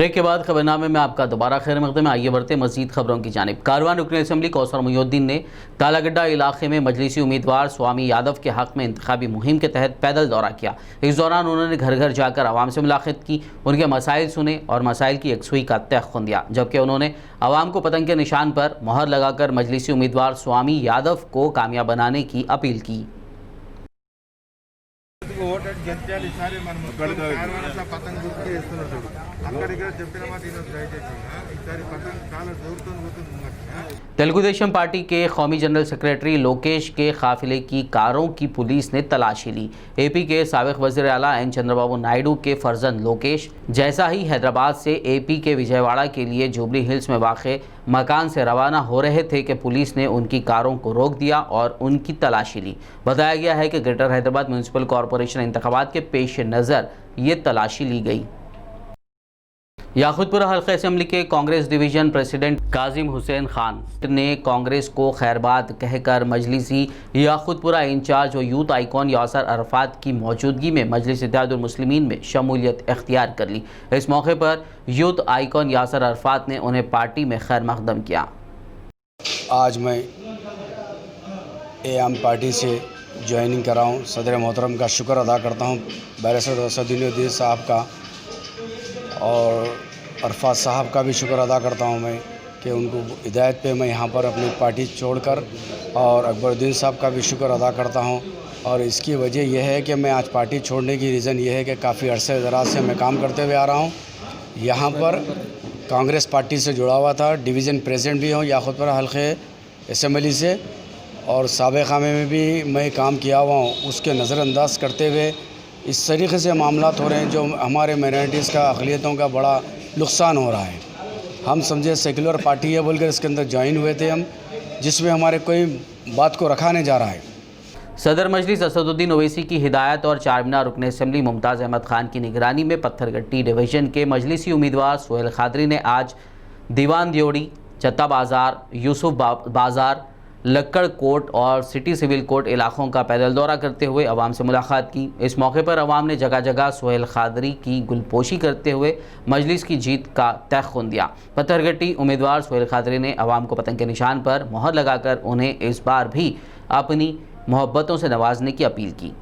Break के बाद खबरनामे में आपका दोबारा खैर मकदम है। आइए बढ़ते मजीद खबरों की जानिब। कारवान रुकन असम्बली कौसर मोहिउद्दीन ने कालागड्डा इलाके में मजलिसी उम्मीदवार स्वामी यादव के हक में इंतखाबी मुहिम के तहत पैदल दौरा किया। इस दौरान उन्होंने घर घर जाकर आवाम से मुलाकात की, उनके मसाइल सुने और मसाइल की यकसुई का तयक़ुन दिया, जबकि उन्होंने आवाम को पतंग के निशान पर मोहर लगाकर मजलिसी उम्मीदवार स्वामी यादव को कामयाब बनाने की अपील की। గెలిచాలి ఈసారి మనం కార్వాన్ పతంగ్ గుర్తు చేస్తున్నారు అక్కడిక్కడ చెప్పిన మాట దయచేసి ఈసారి పతంగ్ చాలా జోరుతో तेलुगु देशम पार्टी के कौमी जनरल सेक्रेटरी लोकेश के काफिले की कारों की पुलिस ने तलाशी ली। एपी के साबिक वज़ीर आला एन चंद्रबाबू नायडू के फर्जंद लोकेश जैसा ही हैदराबाद से एपी के विजयवाड़ा के लिए जुबली हिल्स में वाक़े मकान से रवाना हो रहे थे कि पुलिस ने उनकी कारों को रोक दिया और उनकी तलाशी ली। बताया गया है कि ग्रेटर हैदराबाद म्यूनसिपल कॉरपोरेशन इंतखाबात के पेश नज़र ये तलाशी ली गई। याकूतपुरा हल्का असम्बली के कांग्रेस डिवीज़न प्रेसिडेंट काजिम हुसैन खान ने कांग्रेस को खैरबाद कहकर मजलिसी याकूतपुरा इंचार्ज और यूथ आइकॉन यासर अरफात की मौजूदगी में मजलिस इत्तेहादुल मुस्लिमीन में शमूलियत इख्तियार कर ली। इस मौके पर यूथ आइकॉन यासर अरफात ने उन्हें पार्टी में खैर मकदम किया। आज मैं एआम पार्टी से ज्वाइनिंग कर रहा हूँ। सदर मोहतरम का शुक्र अदा करता हूँ, बैरिस्टर असदुद्दीन साहब का और अरफात साहब का भी शुक्र अदा करता हूं मैं कि उनको हिदायत पे मैं यहां पर अपनी पार्टी छोड़कर, और अकबरुद्दीन साहब का भी शुक्र अदा करता हूं। और इसकी वजह यह है कि मैं आज पार्टी छोड़ने की रीज़न यह है कि काफ़ी अरसे दराज से मैं काम करते हुए आ रहा हूं। यहां पर कांग्रेस पार्टी से जुड़ा हुआ था, डिवीज़न प्रेसिडेंट भी हूँ याकूतपुरा हल्के असम्बली से, और साबिक़ा में भी मैं काम किया हुआ हूँ। उसके नज़रअंदाज करते हुए इस तरीके से मामलात हो रहे हैं जो हमारे माइनॉरिटीज़ का, अक़लियतों का बड़ा नुकसान हो रहा है। हम समझे सेकुलर पार्टी है बोलकर इसके अंदर ज्वाइन हुए थे हम, जिसमें हमारे कोई बात को रखा नहीं जा रहा है। सदर मजलिस असदुद्दीन ओवैसी की हिदायत और चारमीनार रुकन असम्बली मुमताज़ अहमद खान की निगरानी में पत्थरगट्टी डिवीज़न के मजलिसी उम्मीदवार सोहेल खादरी ने आज दीवान दियोड़ी, चत्ता बाज़ार, यूसुफ बाज़ार, लक्कड़ कोट और सिटी सिविल कोर्ट इलाकों का पैदल दौरा करते हुए अवाम से मुलाकात की। इस मौके पर अवाम ने जगह जगह सोहेल खादरी की गुलपोशी करते हुए मजलिस की जीत का तयक़ुन दिया। पत्थरगट्टी उम्मीदवार सोहेल खादरी ने अवाम को पतंग के निशान पर मोहर लगाकर उन्हें इस बार भी अपनी मोहब्बतों से नवाजने की अपील की।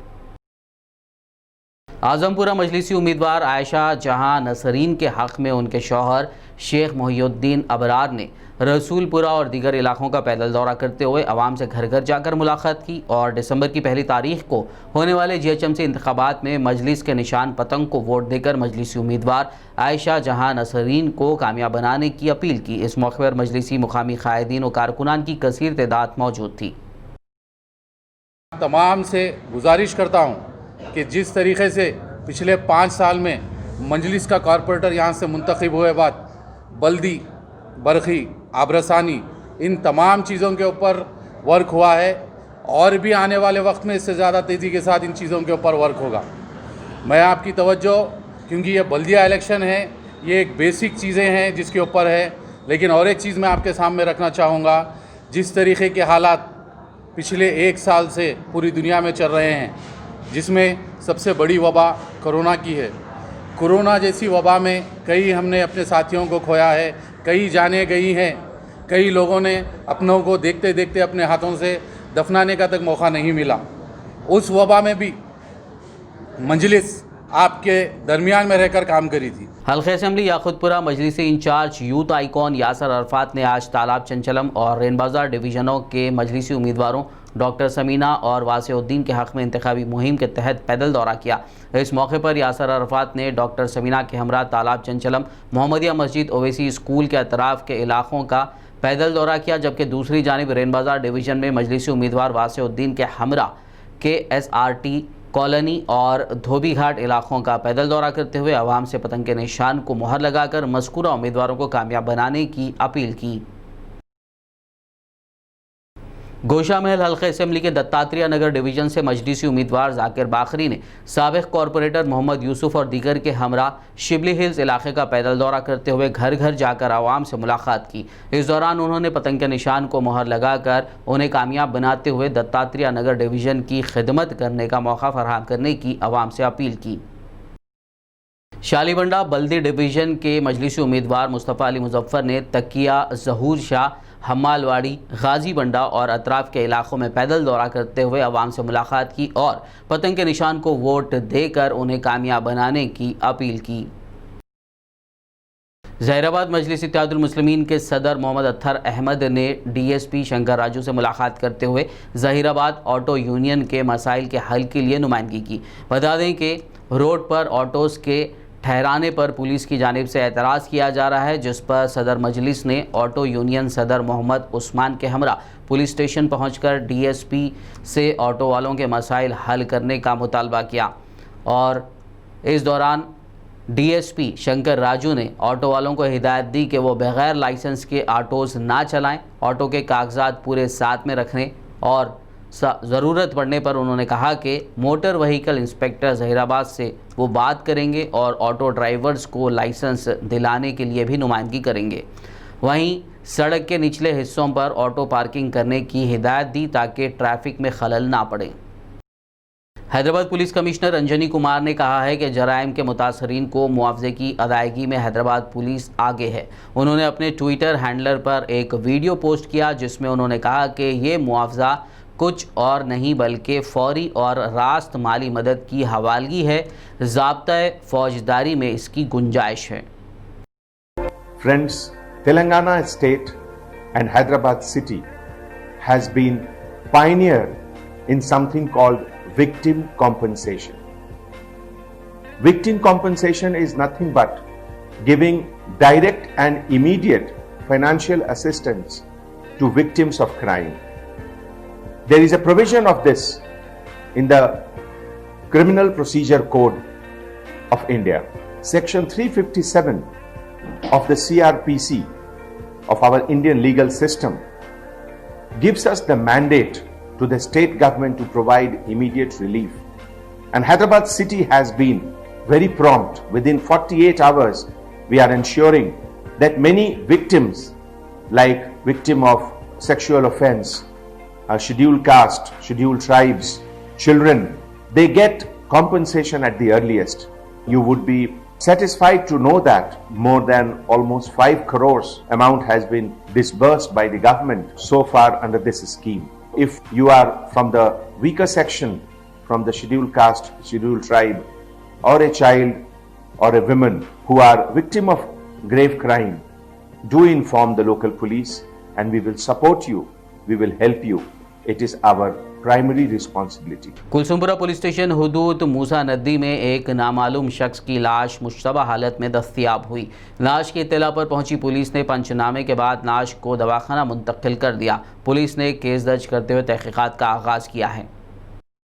आज़मपुरा मजलिसी उम्मीदवार आयशा जहां नसरीन के हक़ में उनके शौहर शेख मोहिउद्दीन अबरार ने रसूलपुरा और दीगर इलाकों का पैदल दौरा करते हुए अवाम से घर घर जाकर मुलाकात की और दिसंबर की पहली तारीख को होने वाले GHMC इंतखाबात में मजलिस के निशान पतंग को वोट देकर मजलिसी उम्मीदवार आयशा जहां नसरीन को कामयाब बनाने की अपील की। इस मौके पर मजलिसी मुकामी कायदीन और कारकुनान की कसीर तादाद मौजूद थी। तमाम से गुजारिश करता हूँ कि जिस तरीके से पिछले 5 साल में मजलिस का कॉरपोरेटर यहाँ से मुंतखब हुए बाद बल्दी, बरखी, आबरसानी, इन तमाम चीज़ों के ऊपर वर्क हुआ है और भी आने वाले वक्त में इससे ज़्यादा तेज़ी के साथ इन चीज़ों के ऊपर वर्क होगा। मैं आपकी तवज्जो, क्योंकि ये बल्दिया इलेक्शन है, ये एक बेसिक चीज़ें हैं जिसके ऊपर है, लेकिन और एक चीज़ मैं आपके सामने रखना चाहूँगा। जिस तरीके के हालात पिछले 1 साल से पूरी दुनिया में चल रहे हैं, जिसमें सबसे बड़ी वबा कोरोना की है। कोरोना जैसी वबा में कई हमने अपने साथियों को खोया है, कई जाने गई हैं, कई लोगों ने अपनों को देखते देखते अपने हाथों से दफनाने का तक मौका नहीं मिला। उस वबा में भी मजलिस आपके दरमियान में रहकर काम करी थी। हल्का असम्बली याकूतपुरा मजलिसी incharge youth icon Yasar Arafat ने आज तालाब चंचलम और रेन बाज़ार डिवीज़नों के मजलिसी उम्मीदवारों डॉक्टर समीना और वासिउद्दीन के हक़ में इंतखाबी मुहिम के तहत पैदल दौरा किया। इस मौके पर यासर अरफात ने डॉक्टर समीना के हमरा तालाब चंचलम, मोहम्मदिया मस्जिद, ओवैसी स्कूल के अतराफ़ के इलाकों का पैदल दौरा किया, जबकि दूसरी जानिब रेन बाज़ार डिवीज़न में मजलिसी उम्मीदवार वासिउद्दीन के हमरा के SRT कॉलोनी और धोबी घाट इलाकों का पैदल दौरा करते हुए अवाम से पतंग के निशान को मोहर लगाकर मज़कूरा उम्मीदवारों को कामयाब बनाने की अपील की। गोशामहल हल्का असम्बली के दत्तात्रेय नगर डिवीज़न से मजलिसी उम्मीदवार जाकिर बाखरी ने साबिक़ कॉरपोरेटर मोहम्मद यूसुफ और दीगर के हमरा शिबली हिल्स इलाके का पैदल दौरा करते हुए घर घर जाकर आवाम से मुलाकात की। इस दौरान उन्होंने पतंग के निशान को मोहर लगाकर उन्हें कामयाब बनाते हुए दत्तात्रेय नगर डिवीज़न की खिदमत करने का मौका फराहम करने की आवाम से अपील की। शालीबंडा बल्दी डिवीज़न के मजलिसी उम्मीदवार मुस्तफ़ा अली मुजफ्फर ने तकिया, ज़हूर शाह, हम्मालवाड़ी, गाजी बंडा और अतराफ़ के इलाकों में पैदल दौरा करते हुए अवाम से मुलाकात की और पतंग के निशान को वोट देकर उन्हें कामयाब बनाने की अपील की। ज़हीराबाद मजलिस इत्तेहादुल मुस्लिमीन के सदर मोहम्मद अत्तर अहमद ने DSP शंकर राजू से मुलाकात करते हुए ज़हीराबाद ऑटो यूनियन के मसाइल के हल के लिए नुमाइंदगी की। बता दें कि रोड पर ऑटोज़ के ठहराने पर पुलिस की जानिब से एतराज़ किया जा रहा है, जिस पर सदर मजलिस ने ऑटो यूनियन सदर मोहम्मद उस्मान के हमरा पुलिस स्टेशन पहुंचकर DSP से ऑटो वालों के मसाइल हल करने का मुतालबा किया। और इस दौरान DSP शंकर राजू ने ऑटो वालों को हिदायत दी कि वो बग़ैर लाइसेंस के ऑटोज़ ना चलाएं, ऑटो के कागजात पूरे साथ में रखने और ज़रूरत पड़ने पर उन्होंने कहा कि मोटर व्हीकल इंस्पेक्टर ज़हीराबाद से वो बात करेंगे और ऑटो ड्राइवर्स को लाइसेंस दिलाने के लिए भी नुमाइंदगी करेंगे। वहीं सड़क के निचले हिस्सों पर ऑटो पार्किंग करने की हिदायत दी ताकि ट्रैफिक में खलल ना पड़े। हैदराबाद पुलिस कमिश्नर अंजनी कुमार ने कहा है कि जराइम के मुतासरीन को मुआवजे की अदायगी में हैदराबाद पुलिस आगे है। उन्होंने अपने ट्विटर हैंडलर पर एक वीडियो पोस्ट किया जिसमें उन्होंने कहा कि ये मुआवजा कुछ और नहीं बल्कि फौरी और रास्त माली मदद की हवालगी है। ज़ाब्ता फौजदारी में इसकी गुंजाइश है। Friends, Telangana state and Hyderabad city has been pioneer in something called victim compensation. Victim compensation is nothing but giving direct and immediate financial assistance to victims of crime. There is a provision of this in the Criminal Procedure Code of India. Section 357 of the CRPC of our Indian legal system gives us the mandate to the state government to provide immediate relief. And Hyderabad city has been very prompt. Within 48 hours, we are ensuring that many victims, like victim of sexual offense, scheduled caste, scheduled tribes, children, they get compensation at the earliest. You would be satisfied to know that more than almost 5 crores amount has been disbursed by the government so far under this scheme. If you are from the weaker section, from the scheduled caste, scheduled tribe, or a child or a woman who are victim of grave crime, do inform the local police and we will support you, we will help you. It is our primary responsibility. Kulsumpura police station हुदूद मूसा नदी में एक नामालूम शख्स की लाश मुश्तबा हालत में दस्तयाब हुई। लाश की इत्तला पर पहुंची पुलिस ने पंचनामे के बाद लाश को दवाखाना मुंतकिल कर दिया। पुलिस ने केस दर्ज करते हुए तहकीकात का आगाज़ किया है।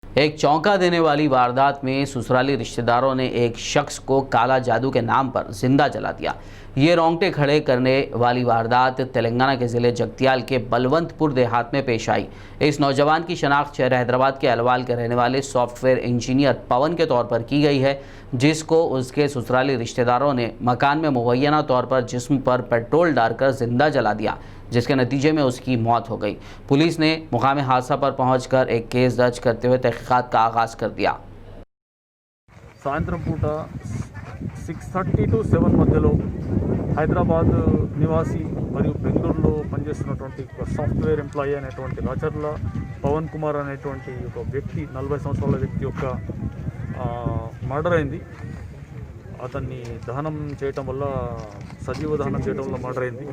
एक चौंका देने वाली वारदात में ससुराली रिश्तेदारों ने एक शख्स को काला जादू के नाम पर जिंदा जला दिया। ये रोंगटे खड़े करने वाली वारदात तेलंगाना के ज़िले जगतियाल के बलवंतपुर देहात में पेश आई। इस नौजवान की शनाख्त शहर हैदराबाद के अलवाल के रहने वाले सॉफ्टवेयर इंजीनियर पवन के तौर पर की गई है, जिसको उसके ससुराली रिश्तेदारों ने मकान में मुबैना तौर पर जिस्म पर पेट्रोल डालकर जिंदा जला दिया, जिसके नतीजे में उसकी मौत हो गई। पुलिस ने मुकाम हादसा पर पहुंचकर एक केस दर्ज करते हुए तहकीकात का आगाज़ कर दिया। సాయంత్రం పూట 6:30 to 7 మధ్యలో హైదరాబాద్ నివాసి మరియు బెంగళూరులో పనిచేస్తున్నటువంటి ఒక సాఫ్ట్వేర్ ఎంప్లాయీ అనేటువంటి రాచర్ల పవన్ కుమార్ అనేటువంటి ఒక వ్యక్తి 40 సంవత్సరాల వ్యక్తి యొక్క మర్డర్ అయింది. అతన్ని దహనం చేయటం వల్ల సజీవ దహనం చేయటం వల్ల మర్డర్ అయింది.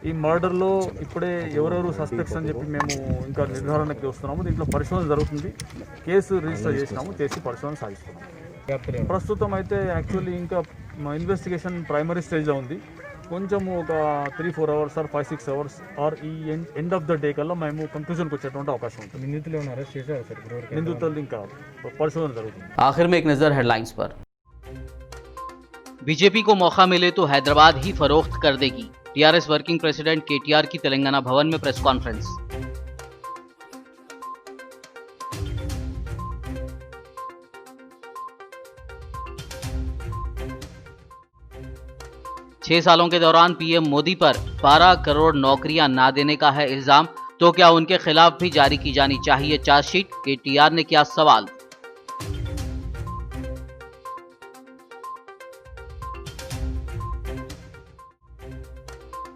ఈ మర్డర్లో ఇప్పుడే ఎవరెవరు సస్పెక్ట్స్ అని చెప్పి మేము ఇంకా నిర్ధారణకి వస్తున్నాము. దీంట్లో పరిశోధన జరుగుతుంది. కేసు రిజిస్టర్ చేసినాము, చేసి పరిశోధన సాగిస్తున్నాము. ప్రస్తుతం అయితే యాక్చువల్లీ ఇంకా ఇన్వెస్టిగేషన్ ప్రైమరీ స్టేజ్లో ఉంది. కొంచెం ఒక 3-4 అవర్స్ ఆర్ 5-6 అవర్స్ ఆర్ ఈ ఎండ్ ఆఫ్ ద డే కల్లా మేము కంక్లూజన్కి వచ్చేటువంటి అవకాశం ఉంటుంది. నిందితులు అరెస్ట్ చేశారు సార్? నిందితులు ఇంకా పరిశోధన జరుగుతుంది. आखिर में एक नज़र हेडलाइंस पर। बीजेपी को मौका मिले तो हैदराबाद ही फरोख्त कर देगी। टीआरएस वर्किंग प्रेसिडेंट केटीआर की तेलंगाना भवन में प्रेस कॉन्फ्रेंस। छह सालों के दौरान पीएम मोदी पर 12 करोड़ नौकरियां ना देने का है इल्जाम, तो क्या उनके खिलाफ भी जारी की जानी चाहिए चार्जशीट? केटीआर ने किया सवाल।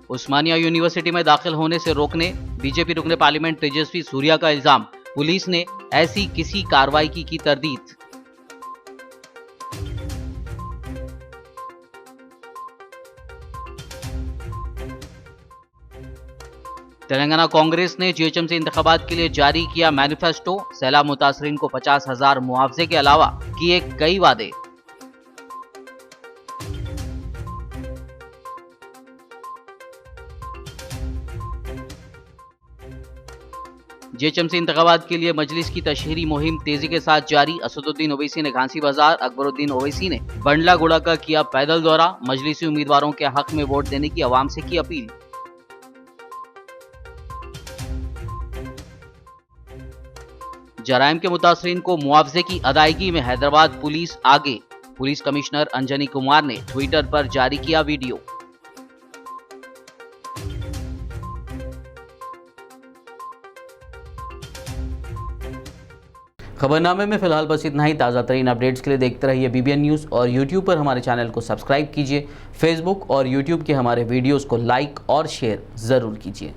उस्मानिया यूनिवर्सिटी में दाखिल होने से रोकने बीजेपी रुकने पार्लियामेंट तेजस्वी सूर्या का इल्जाम, पुलिस ने ऐसी किसी कार्रवाई की तरदीद। तेलंगाना कांग्रेस ने जीएचएमसी इंतखाबात के लिए जारी किया मैनिफेस्टो, सैलाब मुतासरीन को 50,000 मुआवजे के अलावा किए कई वादे। जीएचएमसी इंतखाबात के लिए मजलिस की तशहीरी मुहिम तेजी के साथ जारी। असदुद्दीन ओवैसी ने घांसी बाजार, अकबरुद्दीन ओवैसी ने बंडला गुड़ा का किया पैदल दौरा, मजलिसी उम्मीदवारों के हक में वोट देने की आवाम से की अपील। जराइम के मुतासरीन को मुआवजे की अदायगी में हैदराबाद पुलिस आगे, पुलिस कमिश्नर अंजनी कुमार ने ट्विटर पर जारी किया वीडियो। खबरनामे में फिलहाल बस इतना ही। ताज़ा तरीन अपडेट्स के लिए देखते रहिए BBN न्यूज़ और YouTube पर हमारे चैनल को सब्सक्राइब कीजिए। फेसबुक और YouTube के हमारे वीडियोस को लाइक और शेयर ज़रूर कीजिए।